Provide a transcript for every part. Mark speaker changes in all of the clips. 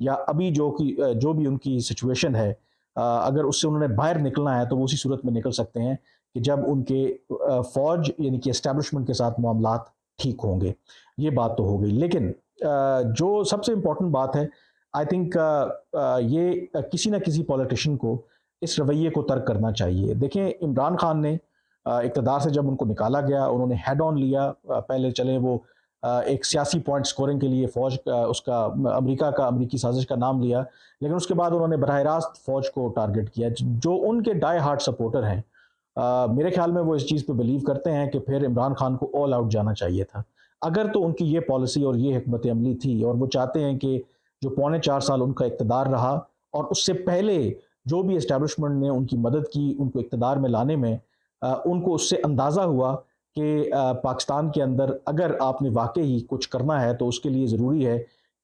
Speaker 1: یا ابھی جو بھی ان کی سچویشن ہے، اگر اس سے انہوں نے باہر نکلنا ہے تو وہ اسی صورت میں نکل سکتے ہیں کہ جب ان کے فوج یعنی کہ اسٹیبلشمنٹ کے ساتھ معاملات ٹھیک ہوں گے. یہ بات تو ہو گئی، لیکن جو سب سے امپورٹنٹ بات ہے آئی تھنک یہ کسی نہ کسی پولیٹیشین کو اس رویے کو ترک کرنا چاہیے. دیکھیں عمران خان نے اقتدار سے جب ان کو نکالا گیا انہوں نے ہیڈ آن لیا. پہلے چلیں وہ ایک سیاسی پوائنٹ سکورنگ کے لیے فوج کا اس کا امریکی سازش کا نام لیا، لیکن اس کے بعد انہوں نے براہ راست فوج کو ٹارگٹ کیا. جو ان کے ڈائی ہارڈ سپورٹر ہیں میرے خیال میں وہ اس چیز پہ بلیو کرتے ہیں کہ پھر عمران خان کو آل آؤٹ جانا چاہیے تھا. اگر تو ان کی یہ پالیسی اور یہ حکمت عملی تھی اور وہ چاہتے ہیں کہ جو 4.25 سال ان کا اقتدار رہا اور اس سے پہلے جو بھی اسٹیبلشمنٹ نے ان کی مدد کی ان کو اقتدار میں لانے میں، ان کو اس سے اندازہ ہوا کہ پاکستان کے اندر اگر آپ نے واقعی کچھ کرنا ہے تو اس کے لیے ضروری ہے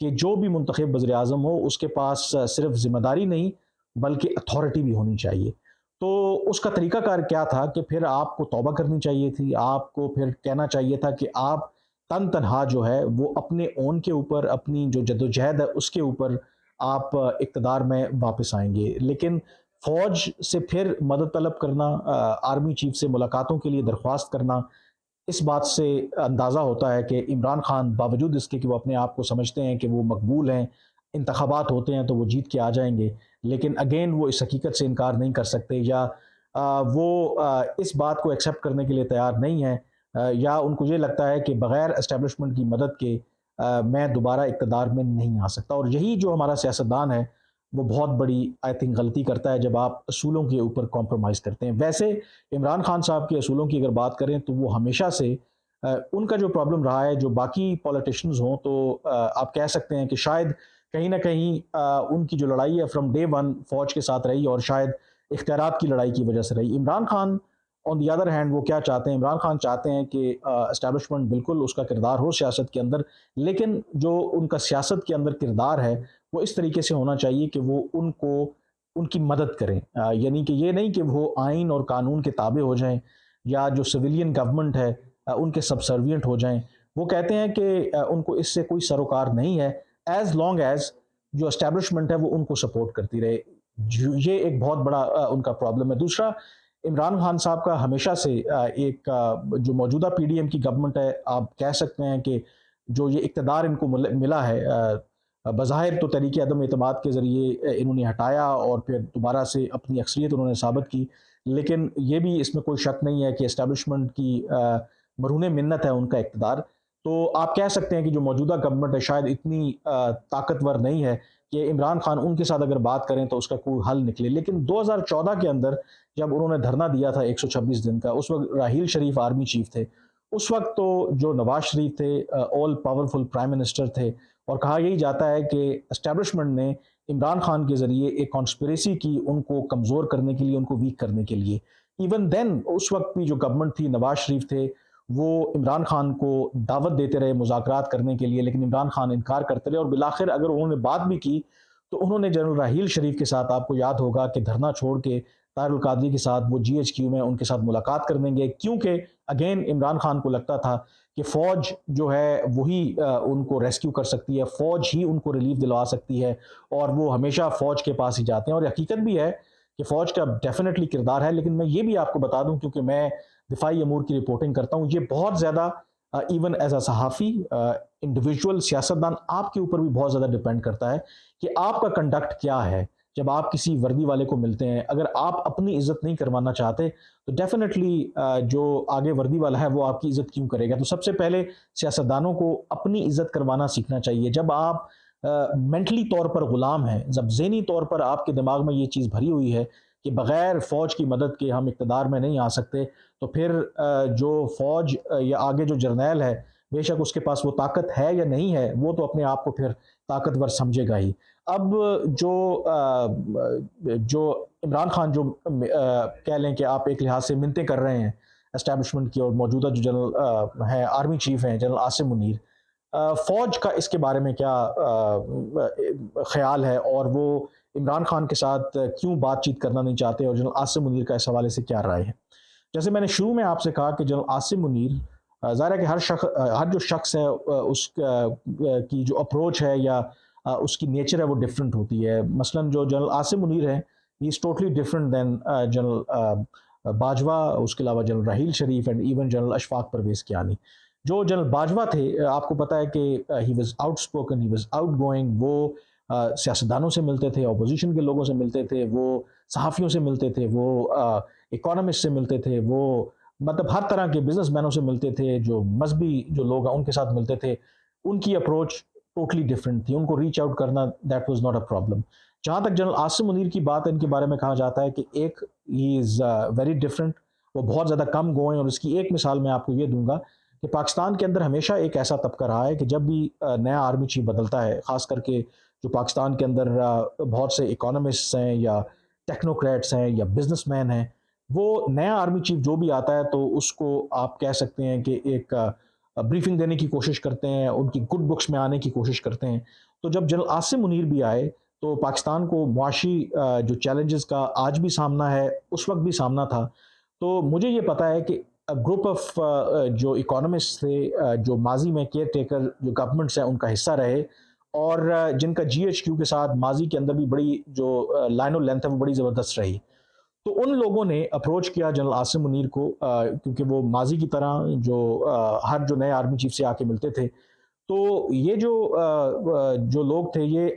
Speaker 1: کہ جو بھی منتخب وزیر اعظم ہو اس کے پاس صرف ذمہ داری نہیں بلکہ اتھارٹی بھی ہونی چاہیے. تو اس کا طریقہ کار کیا تھا کہ پھر آپ کو توبہ کرنی چاہیے تھی، آپ کو پھر کہنا چاہیے تھا کہ آپ تنہا جو ہے وہ اپنے اون کے اوپر اپنی جو جدوجہد ہے اس کے اوپر آپ اقتدار میں واپس آئیں گے. لیکن فوج سے پھر مدد طلب کرنا، آرمی چیف سے ملاقاتوں کے لیے درخواست کرنا، اس بات سے اندازہ ہوتا ہے کہ عمران خان باوجود اس کے کہ وہ اپنے آپ کو سمجھتے ہیں کہ وہ مقبول ہیں، انتخابات ہوتے ہیں تو وہ جیت کے آ جائیں گے، لیکن اگین وہ اس حقیقت سے انکار نہیں کر سکتے یا وہ اس بات کو ایکسیپٹ کرنے کے لیے تیار نہیں ہیں، یا ان کو یہ لگتا ہے کہ بغیر اسٹیبلشمنٹ کی مدد کے میں دوبارہ اقتدار میں نہیں آ سکتا. اور یہی جو ہمارا سیاستدان ہے وہ بہت بڑی آئی تھنک غلطی کرتا ہے جب آپ اصولوں کے اوپر کمپرومائز کرتے ہیں. ویسے عمران خان صاحب کے اصولوں کی اگر بات کریں تو وہ ہمیشہ سے ان کا جو پرابلم رہا ہے، جو باقی پولیٹیشنز ہوں تو آپ کہہ سکتے ہیں کہ شاید کہیں نہ کہیں ان کی جو لڑائی ہے فرام ڈے ون فوج کے ساتھ رہی اور شاید اختیارات کی لڑائی کی وجہ سے رہی. عمران خان آن دی ادر ہینڈ وہ کیا چاہتے ہیں؟ عمران خان چاہتے ہیں کہ اسٹیبلشمنٹ بالکل اس کا کردار ہو سیاست کے اندر، لیکن جو ان کا سیاست کے اندر کردار ہے وہ اس طریقے سے ہونا چاہیے کہ وہ ان کی مدد کریں. یعنی کہ یہ نہیں کہ وہ آئین اور قانون کے تابع ہو جائیں یا جو سویلین گورنمنٹ ہے ان کے سبسروینٹ ہو جائیں. وہ کہتے ہیں کہ ان کو اس سے کوئی سروکار نہیں ہے ایز لانگ ایز جو اسٹیبلشمنٹ ہے وہ ان کو سپورٹ کرتی رہے. یہ ایک بہت بڑا ان کا پرابلم ہے. دوسرا، عمران خان صاحب کا ہمیشہ سے ایک جو موجودہ پی ڈی ایم کی گورنمنٹ ہے آپ کہہ سکتے ہیں کہ جو یہ اقتدار ان کو ملا ہے بظاہر تو تحریک عدم اعتماد کے ذریعے انہوں نے ہٹایا اور پھر دوبارہ سے اپنی اکثریت انہوں نے ثابت کی، لیکن یہ بھی اس میں کوئی شک نہیں ہے کہ اسٹیبلشمنٹ کی مرہون منت ہے ان کا اقتدار. تو آپ کہہ سکتے ہیں کہ جو موجودہ گورنمنٹ ہے شاید اتنی طاقتور نہیں ہے کہ عمران خان ان کے ساتھ اگر بات کریں تو اس کا کوئی حل نکلے. لیکن 2014 کے اندر جب انہوں نے دھرنا دیا تھا 126 دن کا، اس وقت راحیل شریف آرمی چیف تھے. اس وقت تو جو نواز شریف تھے آل پاورفل پرائم منسٹر تھے، اور کہا یہی جاتا ہے کہ اسٹیبلشمنٹ نے عمران خان کے ذریعے ایک کانسپریسی کی ان کو کمزور کرنے کے لیے، ان کو ویک کرنے کے لیے. ایون دین اس وقت بھی جو گورنمنٹ تھی نواز شریف تھے وہ عمران خان کو دعوت دیتے رہے مذاکرات کرنے کے لیے، لیکن عمران خان انکار کرتے رہے، اور بالآخر اگر انہوں نے بات بھی کی تو انہوں نے جنرل راحیل شریف کے ساتھ، آپ کو یاد ہوگا کہ دھرنا چھوڑ کے طاہر القادری کے ساتھ وہ جی ایچ کیو میں ان کے ساتھ ملاقات کرنے گئے، کیونکہ اگین عمران خان کو لگتا تھا کہ فوج جو ہے وہی ان کو ریسکیو کر سکتی ہے، فوج ہی ان کو ریلیف دلوا سکتی ہے، اور وہ ہمیشہ فوج کے پاس ہی جاتے ہیں. اور حقیقت بھی ہے کہ فوج کا ڈیفینیٹلی کردار ہے. لیکن میں یہ بھی آپ کو بتا دوں کیونکہ میں دفاعی امور کی رپورٹنگ کرتا ہوں، یہ بہت زیادہ ایون ایز اے صحافی انڈیویجول سیاستدان آپ کے اوپر بھی بہت زیادہ ڈپینڈ کرتا ہے کہ آپ کا کنڈکٹ کیا ہے. جب آپ کسی وردی والے کو ملتے ہیں، اگر آپ اپنی عزت نہیں کروانا چاہتے تو ڈیفینیٹلی جو آگے وردی والا ہے وہ آپ کی عزت کیوں کرے گا. تو سب سے پہلے سیاستدانوں کو اپنی عزت کروانا سیکھنا چاہیے. جب آپ مینٹلی طور پر غلام ہیں، جب ذہنی طور پر آپ کے دماغ میں یہ چیز بھری ہوئی ہے کہ بغیر فوج کی مدد کے ہم اقتدار میں نہیں آ سکتے، تو پھر جو فوج یا آگے جو جرنیل ہے بے شک اس کے پاس وہ طاقت ہے یا نہیں ہے، وہ تو اپنے آپ کو پھر طاقتور سمجھے گا ہی. اب جو عمران خان جو کہہ لیں کہ آپ ایک لحاظ سے منتیں کر رہے ہیں اسٹیبلشمنٹ کی، اور موجودہ جو جنرل ہیں آرمی چیف ہیں جنرل عاصم منیر، فوج کا اس کے بارے میں کیا خیال ہے، اور وہ عمران خان کے ساتھ کیوں بات چیت کرنا نہیں چاہتے، اور جنرل عاصم منیر کا اس حوالے سے کیا رائے ہے؟ جیسے میں نے شروع میں آپ سے کہا کہ جنرل عاصم منیر ظاہر ہے کہ ہر جو شخص ہے اس کی جو اپروچ ہے یا اس کی نیچر ہے وہ ڈفرینٹ ہوتی ہے. مثلاً جو جنرل عاصم منیر ہیں he is totally different than general Bajwa, اس کے علاوہ general Raheel Sharif and even general Ashfaq Parvez Kayani. جو جنرل باجوہ تھے, آپ کو پتہ ہے کہ he was outspoken, he was outgoing, وہ سیاستدانوں سے ملتے تھے, اپوزیشن کے لوگوں سے ملتے تھے, وہ صحافیوں سے ملتے تھے, وہ اکانومسٹ سے ملتے تھے, وہ مطلب ہر طرح کے بزنس مینوں سے ملتے تھے, جو مذہبی جو لوگ ہیں ان کے ساتھ ملتے تھے. ان کی اپروچ ٹوٹلی ڈفرینٹ تھی, ان کو ریچ آؤٹ کرنا that was not a problem. جہاں تک جنرل عاصم منیر کی بات ہے, ان کے بارے میں کہا جاتا ہے کہ ایک ہی از ویری ڈفرینٹ, وہ بہت زیادہ کم گوئیں. اور اس کی ایک مثال میں آپ کو یہ دوں گا کہ پاکستان کے اندر ہمیشہ ایک ایسا طبقہ رہا ہے کہ جب بھی نیا آرمی چیف بدلتا ہے, خاص کر کے جو پاکستان کے اندر بہت سے اکانومسٹس ہیں یا ٹیکنوکریٹس ہیں یا بزنس مین ہیں, وہ نیا آرمی چیف جو بھی آتا ہے تو اس کو آپ کہہ سکتے ہیں کہ ایک بریفنگ دینے کی کوشش کرتے ہیں, ان کی گڈ بکس میں آنے کی کوشش کرتے ہیں. تو جب جنرل عاصم منیر بھی آئے تو پاکستان کو معاشی جو چیلنجز کا آج بھی سامنا ہے اس وقت بھی سامنا تھا. تو مجھے یہ پتا ہے کہ گروپ آف جو اکانومسٹ تھے, جو ماضی میں کیئر ٹیکر جو گورنمنٹس ہیں ان کا حصہ رہے, اور جن کا جی ایچ کیو کے ساتھ ماضی کے اندر بھی بڑی جو لائن اور لینتھ ہے وہ بڑی زبردست رہی. تو ان لوگوں نے اپروچ کیا جنرل عاصم منیر کو, کیونکہ وہ ماضی کی طرح جو ہر جو نئے آرمی چیف سے آ کے ملتے تھے, تو یہ جو لوگ تھے یہ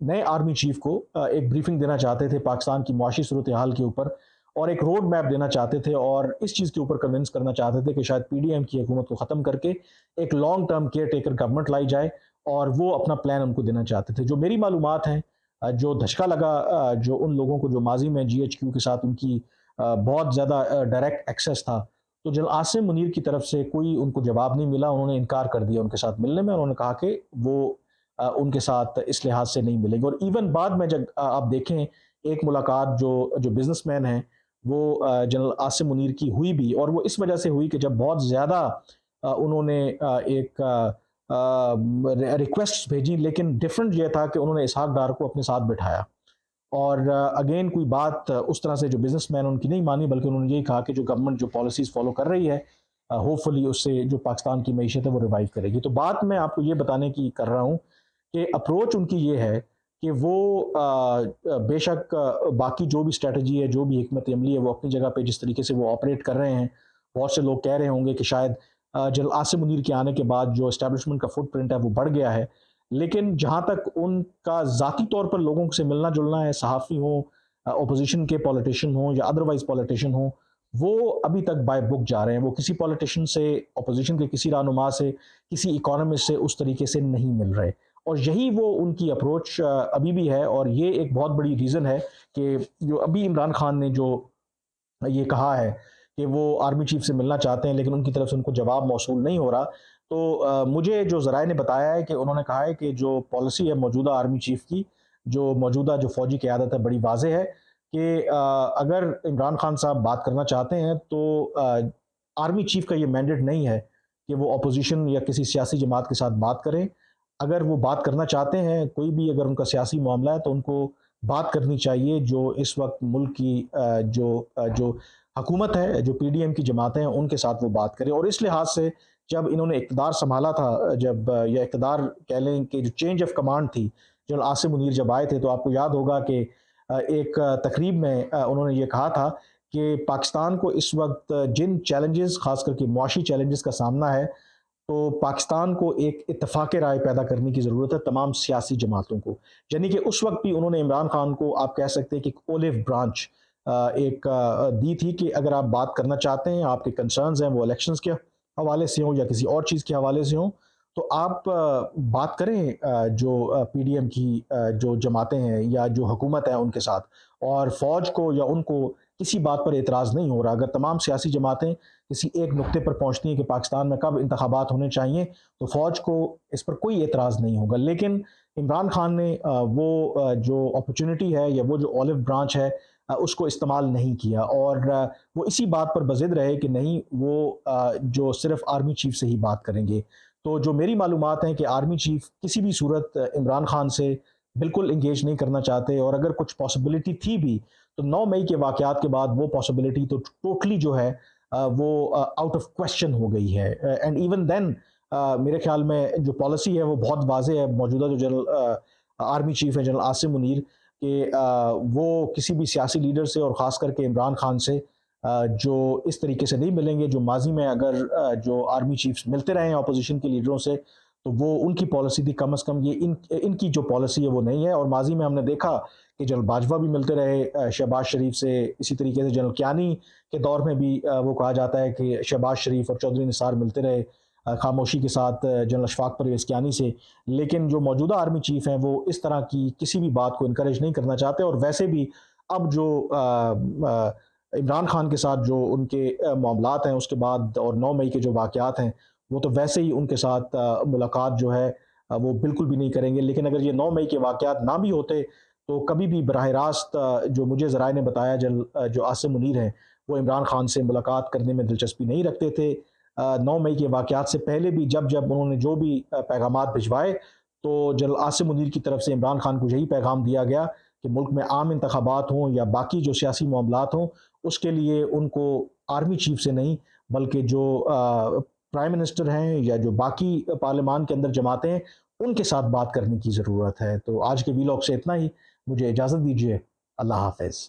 Speaker 1: نئے آرمی چیف کو ایک بریفنگ دینا چاہتے تھے پاکستان کی معاشی صورتحال کے اوپر, اور ایک روڈ میپ دینا چاہتے تھے, اور اس چیز کے اوپر کنونس کرنا چاہتے تھے کہ شاید پی ڈی ایم کی حکومت کو ختم کر کے ایک long term care taker government لائی جائے, اور وہ اپنا پلان ان کو دینا چاہتے تھے. جو میری معلومات ہیں, جو دھچکا لگا جو ان لوگوں کو جو ماضی میں جی ایچ کیو کے ساتھ ان کی بہت زیادہ ڈائریکٹ ایکسیس تھا, تو جنرل عاصم منیر کی طرف سے کوئی ان کو جواب نہیں ملا, انہوں نے انکار کر دیا ان کے ساتھ ملنے میں. انہوں نے کہا کہ وہ ان کے ساتھ اس لحاظ سے نہیں ملیں گے. اور ایون بعد میں جب آپ دیکھیں ایک ملاقات جو بزنس مین ہیں وہ جنرل عاصم منیر کی ہوئی بھی, اور وہ اس وجہ سے ہوئی کہ جب بہت زیادہ انہوں نے ایک ریکویسٹ بھیجی, لیکن ڈفرینٹ یہ تھا کہ انہوں نے اسحاق ڈار کو اپنے ساتھ بٹھایا, اور اگین کوئی بات اس طرح سے جو بزنس مین ان کی نہیں مانی, بلکہ انہوں نے یہی کہا کہ جو گورنمنٹ جو پالیسیز فالو کر رہی ہے ہوپ فلی اس سے جو پاکستان کی معیشت ہے وہ ریوائیو کرے گی. تو بات میں آپ کو یہ بتانے کی کر رہا ہوں کہ اپروچ ان کی یہ ہے کہ وہ بے شک باقی جو بھی اسٹریٹجی ہے, جو بھی حکمت عملی ہے, وہ اپنی جگہ پہ جس طریقے سے وہ آپریٹ کر رہے ہیں, بہت سے لوگ کہہ رہے ہوں گے کہ شاید جنرل عاصم منیر کے آنے کے بعد جو اسٹیبلشمنٹ کا فٹ پرنٹ ہے وہ بڑھ گیا ہے, لیکن جہاں تک ان کا ذاتی طور پر لوگوں سے ملنا جلنا ہے, صحافی ہوں, اپوزیشن کے پولیٹیشین ہوں یا ادروائز پولیٹیشین ہوں, وہ ابھی تک بائی بک جا رہے ہیں. وہ کسی پولیٹیشین سے, اپوزیشن کے کسی رہنما سے, کسی اکانومسٹ سے اس طریقے سے نہیں مل رہے, اور یہی وہ ان کی اپروچ ابھی بھی ہے. اور یہ ایک بہت بڑی ریزن ہے کہ جو ابھی عمران خان نے جو یہ کہا ہے کہ وہ آرمی چیف سے ملنا چاہتے ہیں لیکن ان کی طرف سے ان کو جواب موصول نہیں ہو رہا, تو مجھے جو ذرائع نے بتایا ہے کہ انہوں نے کہا ہے کہ جو پالیسی ہے موجودہ آرمی چیف کی, جو موجودہ جو فوجی قیادت ہے, بڑی واضح ہے کہ اگر عمران خان صاحب بات کرنا چاہتے ہیں تو آرمی چیف کا یہ مینڈیٹ نہیں ہے کہ وہ اپوزیشن یا کسی سیاسی جماعت کے ساتھ بات کریں. اگر وہ بات کرنا چاہتے ہیں, کوئی بھی اگر ان کا سیاسی معاملہ ہے, تو ان کو بات کرنی چاہیے جو اس وقت ملک کی جو حکومت ہے, جو پی ڈی ایم کی جماعتیں ہیں, ان کے ساتھ وہ بات کرے. اور اس لحاظ سے جب انہوں نے اقتدار سنبھالا تھا, جب یہ اقتدار کہہ لیں کہ جو چینج آف کمانڈ تھی, جنرل عاصم منیر جب آئے تھے, تو آپ کو یاد ہوگا کہ ایک تقریب میں انہوں نے یہ کہا تھا کہ پاکستان کو اس وقت جن چیلنجز, خاص کر کے معاشی چیلنجز کا سامنا ہے, تو پاکستان کو ایک اتفاق رائے پیدا کرنے کی ضرورت ہے تمام سیاسی جماعتوں کو. یعنی کہ اس وقت بھی انہوں نے عمران خان کو آپ کہہ سکتے ہیں کہ ایک اولیو برانچ ایک دی تھی کہ اگر آپ بات کرنا چاہتے ہیں, آپ کے کنسرنز ہیں وہ الیکشنز کے حوالے سے ہوں یا کسی اور چیز کے حوالے سے ہوں, تو آپ بات کریں جو پی ڈی ایم کی جو جماعتیں ہیں یا جو حکومت ہے ان کے ساتھ, اور فوج کو یا ان کو کسی بات پر اعتراض نہیں ہو رہا. اگر تمام سیاسی جماعتیں کسی ایک نقطے پر پہنچتی ہیں کہ پاکستان میں کب انتخابات ہونے چاہیے, تو فوج کو اس پر کوئی اعتراض نہیں ہوگا. لیکن عمران خان نے وہ جو اپرچونٹی ہے یا وہ جو اولیو برانچ ہے اس کو استعمال نہیں کیا, اور وہ اسی بات پر بضد رہے کہ نہیں وہ جو صرف آرمی چیف سے ہی بات کریں گے. تو جو میری معلومات ہیں کہ آرمی چیف کسی بھی صورت عمران خان سے بالکل انگیج نہیں کرنا چاہتے, اور اگر کچھ پاسبلٹی تھی بھی تو 9 مئی کے واقعات کے بعد وہ پاسبلٹی تو ٹوٹلی جو ہے وہ آؤٹ آف کوشچن ہو گئی ہے. اینڈ ایون دین میرے خیال میں جو پالیسی ہے وہ بہت واضح ہے موجودہ جو جنرل آرمی چیف ہے جنرل عاصم منیر، کہ وہ کسی بھی سیاسی لیڈر سے اور خاص کر کے عمران خان سے جو اس طریقے سے نہیں ملیں گے. جو ماضی میں اگر جو آرمی چیفز ملتے رہے ہیں اپوزیشن کے لیڈروں سے تو وہ ان کی پالیسی تھی، کم از کم یہ ان کی جو پالیسی ہے وہ نہیں ہے. اور ماضی میں ہم نے دیکھا کہ جنرل باجوہ بھی ملتے رہے شہباز شریف سے، اسی طریقے سے جنرل کیانی کے دور میں بھی وہ کہا جاتا ہے کہ شہباز شریف اور چودھری نثار ملتے رہے خاموشی کے ساتھ جنرل اشفاق پرویز کیانی سے. لیکن جو موجودہ آرمی چیف ہیں وہ اس طرح کی کسی بھی بات کو انکریج نہیں کرنا چاہتے. اور ویسے بھی اب جو عمران خان کے ساتھ جو ان کے معاملات ہیں اس کے بعد، اور 9 مئی کے جو واقعات ہیں، وہ تو ویسے ہی ان کے ساتھ ملاقات جو ہے وہ بالکل بھی نہیں کریں گے. لیکن اگر یہ 9 مئی کے واقعات نہ بھی ہوتے تو کبھی بھی براہ راست جو مجھے ذرائع نے بتایا جو عاصم منیر ہیں وہ عمران خان سے ملاقات کرنے میں دلچسپی نہیں رکھتے تھے. 9 مئی کے واقعات سے پہلے بھی جب انہوں نے جو بھی پیغامات بھجوائے تو جنرل عاصم منیر کی طرف سے عمران خان کو یہی پیغام دیا گیا کہ ملک میں عام انتخابات ہوں یا باقی جو سیاسی معاملات ہوں، اس کے لیے ان کو آرمی چیف سے نہیں بلکہ جو پرائم منسٹر ہیں یا جو باقی پارلیمان کے اندر جماعتیں ہیں ان کے ساتھ بات کرنے کی ضرورت ہے. تو آج کے ویلاگ سے اتنا ہی، مجھے اجازت دیجیے. اللہ حافظ.